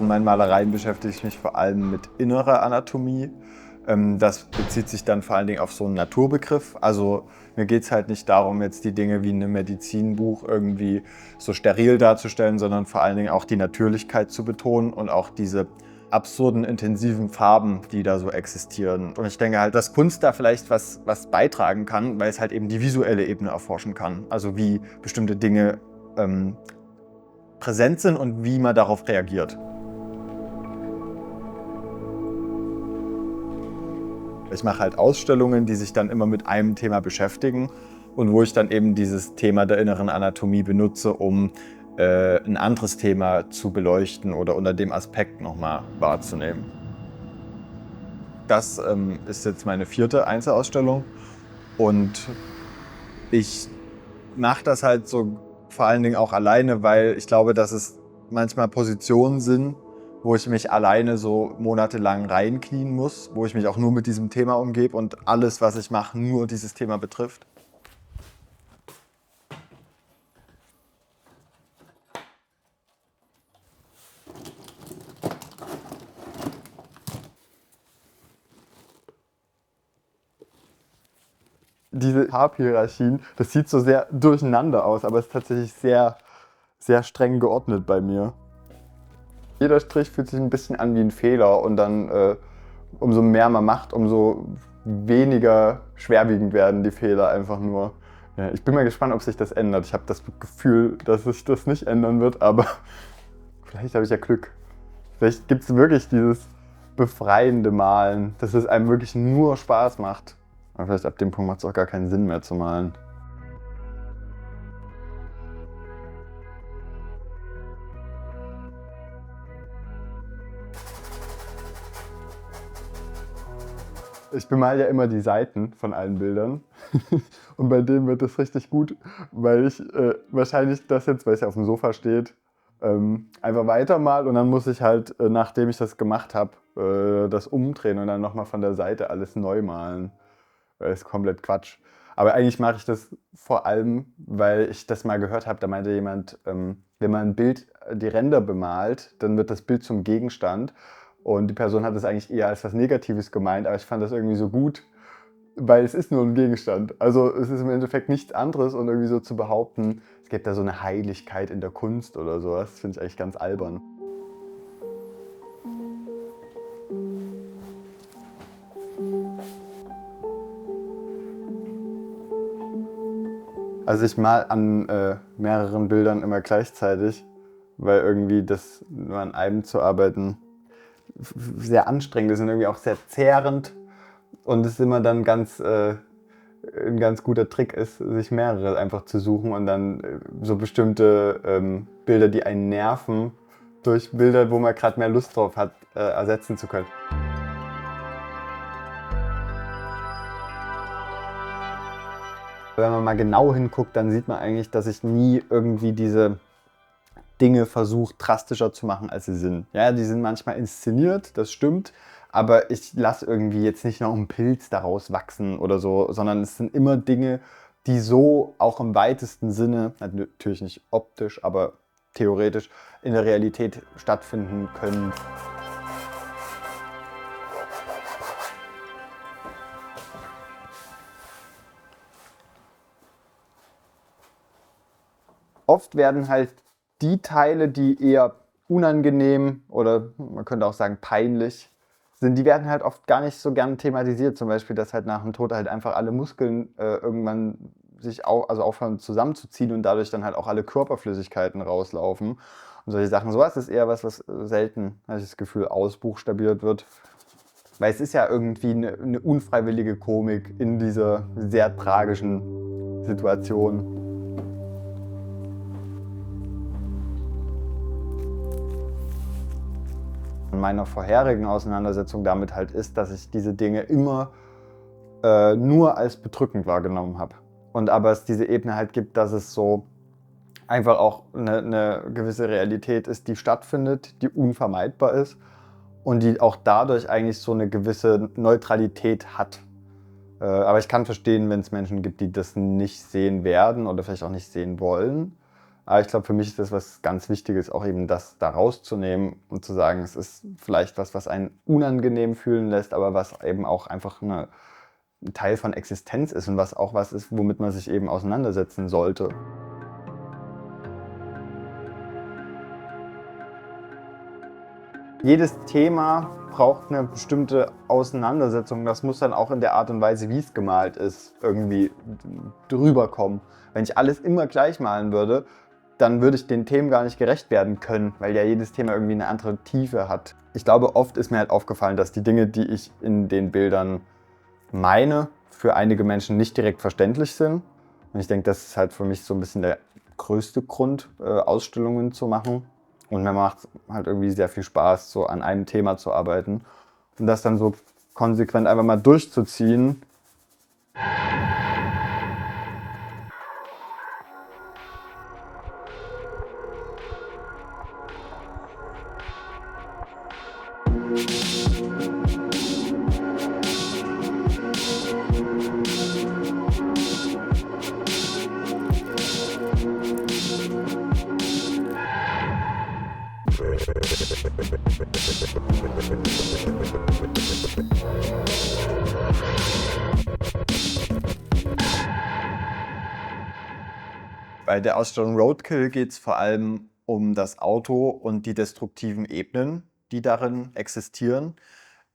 In meinen Malereien beschäftige ich mich vor allem mit innerer Anatomie. Das bezieht sich dann vor allen Dingen auf so einen Naturbegriff. Also mir geht es halt nicht darum, jetzt die Dinge wie in einem Medizinbuch irgendwie so steril darzustellen, sondern vor allen Dingen auch die Natürlichkeit zu betonen und auch diese absurden, intensiven Farben, die da so existieren. Und ich denke halt, dass Kunst da vielleicht was beitragen kann, weil es halt eben die visuelle Ebene erforschen kann. Also wie bestimmte Dinge präsent sind und wie man darauf reagiert. Ich mache halt Ausstellungen, die sich dann immer mit einem Thema beschäftigen und wo ich dann eben dieses Thema der inneren Anatomie benutze, um ein anderes Thema zu beleuchten oder unter dem Aspekt nochmal wahrzunehmen. Das ist jetzt meine 4. Einzelausstellung und ich mache das halt so vor allen Dingen auch alleine, weil ich glaube, dass es manchmal Positionen sind, wo ich mich alleine so monatelang reinknien muss, wo ich mich auch nur mit diesem Thema umgebe und alles, was ich mache, nur dieses Thema betrifft. Diese Farbhierarchien, das sieht so sehr durcheinander aus, aber es ist tatsächlich sehr, sehr streng geordnet bei mir. Jeder Strich fühlt sich ein bisschen an wie ein Fehler und dann umso mehr man macht, umso weniger schwerwiegend werden die Fehler einfach nur. Ja, ich bin mal gespannt, ob sich das ändert. Ich habe das Gefühl, dass sich das nicht ändern wird, aber vielleicht habe ich ja Glück. Vielleicht gibt es wirklich dieses befreiende Malen, dass es einem wirklich nur Spaß macht. Aber vielleicht ab dem Punkt macht es auch gar keinen Sinn mehr zu malen. Ich bemal ja immer die Seiten von allen Bildern und bei dem wird das richtig gut, weil ich wahrscheinlich das jetzt, weil es ja auf dem Sofa steht, einfach weitermal und dann muss ich halt, nachdem ich das gemacht habe, das umdrehen und dann nochmal von der Seite alles neu malen. Das ist komplett Quatsch. Aber eigentlich mache ich das vor allem, weil ich das mal gehört habe, da meinte jemand, wenn man ein Bild, die Ränder bemalt, dann wird das Bild zum Gegenstand. Und die Person hat das eigentlich eher als was Negatives gemeint, aber ich fand das irgendwie so gut, weil es ist nur ein Gegenstand. Also es ist im Endeffekt nichts anderes und irgendwie so zu behaupten, es gibt da so eine Heiligkeit in der Kunst oder sowas, das finde ich eigentlich ganz albern. Also ich mal an mehreren Bildern immer gleichzeitig, weil irgendwie das nur an einem zu arbeiten sehr anstrengend ist und irgendwie auch sehr zehrend und es immer dann ein ganz guter Trick ist, sich mehrere einfach zu suchen und dann so bestimmte Bilder, die einen nerven, durch Bilder, wo man gerade mehr Lust drauf hat, ersetzen zu können. Wenn man mal genau hinguckt, dann sieht man eigentlich, dass ich nie irgendwie diese Dinge versuche, drastischer zu machen, als sie sind. Ja, die sind manchmal inszeniert, das stimmt, aber ich lasse irgendwie jetzt nicht noch einen Pilz daraus wachsen oder so, sondern es sind immer Dinge, die so auch im weitesten Sinne, natürlich nicht optisch, aber theoretisch in der Realität stattfinden können. Oft werden halt die Teile, die eher unangenehm oder man könnte auch sagen peinlich sind, die werden halt oft gar nicht so gern thematisiert. Zum Beispiel, dass halt nach dem Tod halt einfach alle Muskeln irgendwann sich aufhören zusammenzuziehen und dadurch dann halt auch alle Körperflüssigkeiten rauslaufen und solche Sachen. Sowas ist eher was selten, habe ich das Gefühl, ausbuchstabiert wird. Weil es ist ja irgendwie eine unfreiwillige Komik in dieser sehr tragischen Situation. In meiner vorherigen Auseinandersetzung damit halt ist, dass ich diese Dinge immer nur als bedrückend wahrgenommen habe. Und aber es diese Ebene halt gibt, dass es so einfach auch eine gewisse Realität ist, die stattfindet, die unvermeidbar ist und die auch dadurch eigentlich so eine gewisse Neutralität hat. Aber ich kann verstehen, wenn es Menschen gibt, die das nicht sehen werden oder vielleicht auch nicht sehen wollen. Aber ich glaube, für mich ist das was ganz Wichtiges, auch eben das da rauszunehmen und zu sagen, es ist vielleicht was einen unangenehm fühlen lässt, aber was eben auch einfach ein Teil von Existenz ist und was auch was ist, womit man sich eben auseinandersetzen sollte. Jedes Thema braucht eine bestimmte Auseinandersetzung. Das muss dann auch in der Art und Weise, wie es gemalt ist, irgendwie drüber kommen. Wenn ich alles immer gleich malen würde, dann würde ich den Themen gar nicht gerecht werden können, weil ja jedes Thema irgendwie eine andere Tiefe hat. Ich glaube, oft ist mir halt aufgefallen, dass die Dinge, die ich in den Bildern meine, für einige Menschen nicht direkt verständlich sind. Und ich denke, das ist halt für mich so ein bisschen der größte Grund, Ausstellungen zu machen. Und mir macht halt irgendwie sehr viel Spaß, so an einem Thema zu arbeiten und das dann so konsequent einfach mal durchzuziehen. Bei der Ausstellung Roadkill geht es vor allem um das Auto und die destruktiven Ebenen, die darin existieren.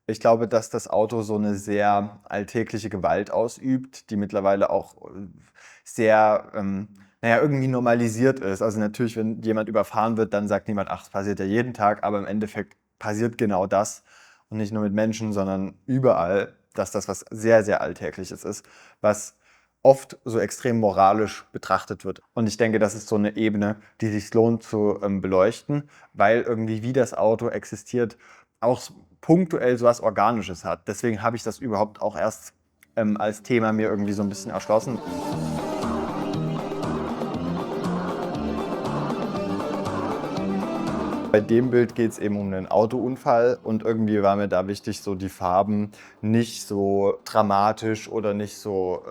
Ich glaube, dass das Auto so eine sehr alltägliche Gewalt ausübt, die mittlerweile auch sehr, irgendwie normalisiert ist. Also natürlich, wenn jemand überfahren wird, dann sagt niemand, ach, das passiert ja jeden Tag, aber im Endeffekt passiert genau das. Und nicht nur mit Menschen, sondern überall, dass das was sehr, sehr Alltägliches ist, was oft so extrem moralisch betrachtet wird. Und ich denke, das ist so eine Ebene, die sich lohnt zu beleuchten, weil irgendwie wie das Auto existiert, auch punktuell so was Organisches hat. Deswegen habe ich das überhaupt auch erst als Thema mir irgendwie so ein bisschen erschlossen. Bei dem Bild geht es eben um einen Autounfall und irgendwie war mir da wichtig, so die Farben nicht so dramatisch oder nicht so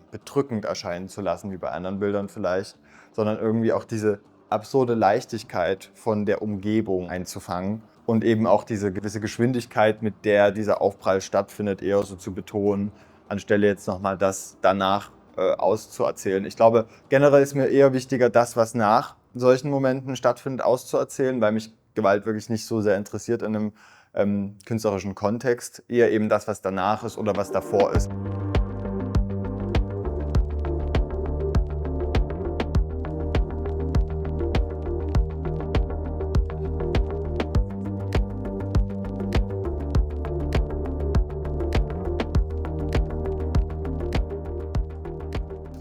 bedrückend erscheinen zu lassen wie bei anderen Bildern vielleicht, sondern irgendwie auch diese absurde Leichtigkeit von der Umgebung einzufangen und eben auch diese gewisse Geschwindigkeit, mit der dieser Aufprall stattfindet, eher so zu betonen, anstelle jetzt nochmal das danach auszuerzählen. Ich glaube, generell ist mir eher wichtiger, das, was nach solchen Momenten stattfindet, auszuerzählen, weil mich Gewalt wirklich nicht so sehr interessiert in einem künstlerischen Kontext. Eher eben das, was danach ist oder was davor ist.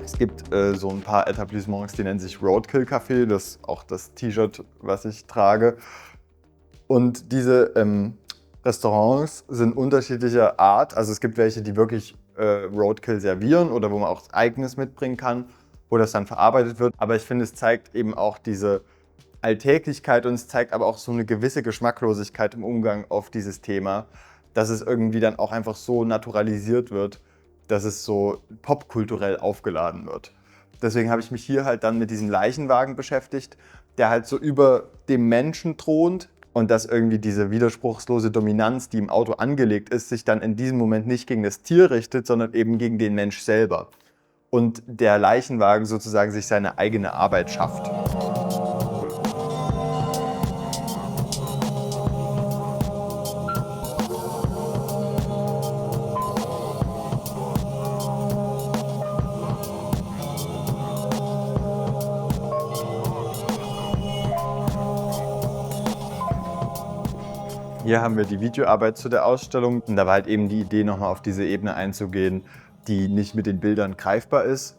Es gibt so ein paar Etablissements, die nennen sich Roadkill Café, das ist auch das T-Shirt, was ich trage. Und diese Restaurants sind unterschiedlicher Art. Also es gibt welche, die wirklich Roadkill servieren oder wo man auch Eigenes mitbringen kann, wo das dann verarbeitet wird. Aber ich finde, es zeigt eben auch diese Alltäglichkeit und es zeigt aber auch so eine gewisse Geschmacklosigkeit im Umgang auf dieses Thema, dass es irgendwie dann auch einfach so naturalisiert wird, dass es so popkulturell aufgeladen wird. Deswegen habe ich mich hier halt dann mit diesem Leichenwagen beschäftigt, der halt so über dem Menschen thront und dass irgendwie diese widerspruchslose Dominanz, die im Auto angelegt ist, sich dann in diesem Moment nicht gegen das Tier richtet, sondern eben gegen den Mensch selber. Und der Leichenwagen sozusagen sich seine eigene Arbeit schafft. Hier haben wir die Videoarbeit zu der Ausstellung und da war halt eben die Idee, nochmal auf diese Ebene einzugehen, die nicht mit den Bildern greifbar ist.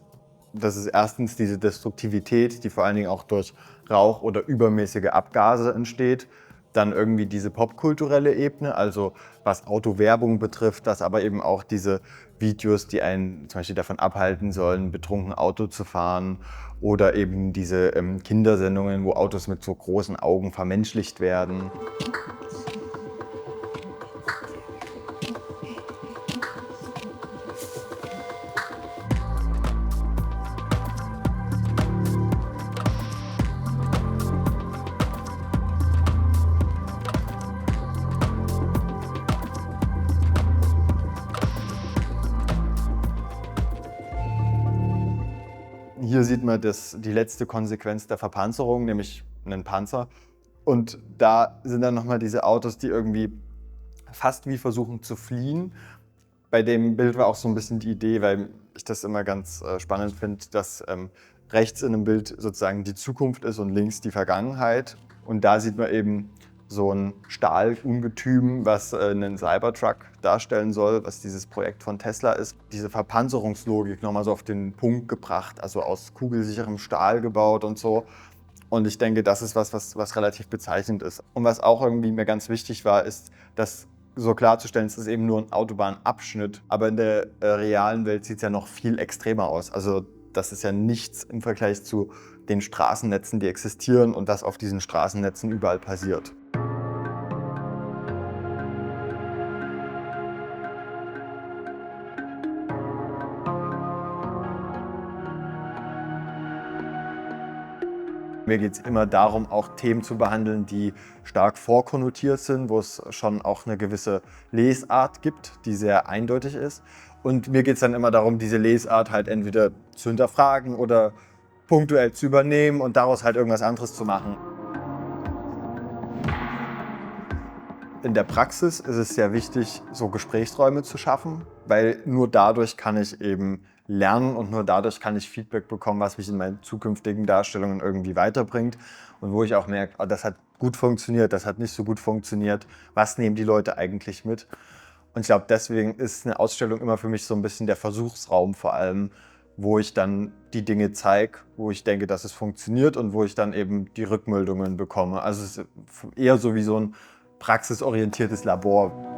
Das ist erstens diese Destruktivität, die vor allen Dingen auch durch Rauch oder übermäßige Abgase entsteht. Dann irgendwie diese popkulturelle Ebene, also was Autowerbung betrifft, dass aber eben auch diese Videos, die einen zum Beispiel davon abhalten sollen, betrunken Auto zu fahren oder eben diese Kindersendungen, wo Autos mit so großen Augen vermenschlicht werden. hier sieht man die letzte Konsequenz der Verpanzerung, nämlich einen Panzer. Und da sind dann nochmal diese Autos, die irgendwie fast wie versuchen zu fliehen. Bei dem Bild war auch so ein bisschen die Idee, weil ich das immer ganz spannend finde, dass rechts in einem Bild sozusagen die Zukunft ist und links die Vergangenheit. Und da sieht man eben so ein Stahlungetüm, was einen Cybertruck darstellen soll, was dieses Projekt von Tesla ist. Diese Verpanzerungslogik nochmal so auf den Punkt gebracht, also aus kugelsicherem Stahl gebaut und so. Und ich denke, das ist was relativ bezeichnend ist. Und was auch irgendwie mir ganz wichtig war, ist, dass so klarzustellen, es ist eben nur ein Autobahnabschnitt, aber in der realen Welt sieht es ja noch viel extremer aus. Also das ist ja nichts im Vergleich zu den Straßennetzen, die existieren und was auf diesen Straßennetzen überall passiert. Mir geht es immer darum, auch Themen zu behandeln, die stark vorkonnotiert sind, wo es schon auch eine gewisse Lesart gibt, die sehr eindeutig ist. Und mir geht es dann immer darum, diese Lesart halt entweder zu hinterfragen oder punktuell zu übernehmen und daraus halt irgendwas anderes zu machen. In der Praxis ist es sehr wichtig, so Gesprächsräume zu schaffen, weil nur dadurch kann ich eben lernen und nur dadurch kann ich Feedback bekommen, was mich in meinen zukünftigen Darstellungen irgendwie weiterbringt und wo ich auch merke, oh, das hat gut funktioniert, das hat nicht so gut funktioniert, was nehmen die Leute eigentlich mit? Und ich glaube, deswegen ist eine Ausstellung immer für mich so ein bisschen der Versuchsraum vor allem, wo ich dann die Dinge zeige, wo ich denke, dass es funktioniert und wo ich dann eben die Rückmeldungen bekomme. Also es ist eher so wie so ein praxisorientiertes Labor.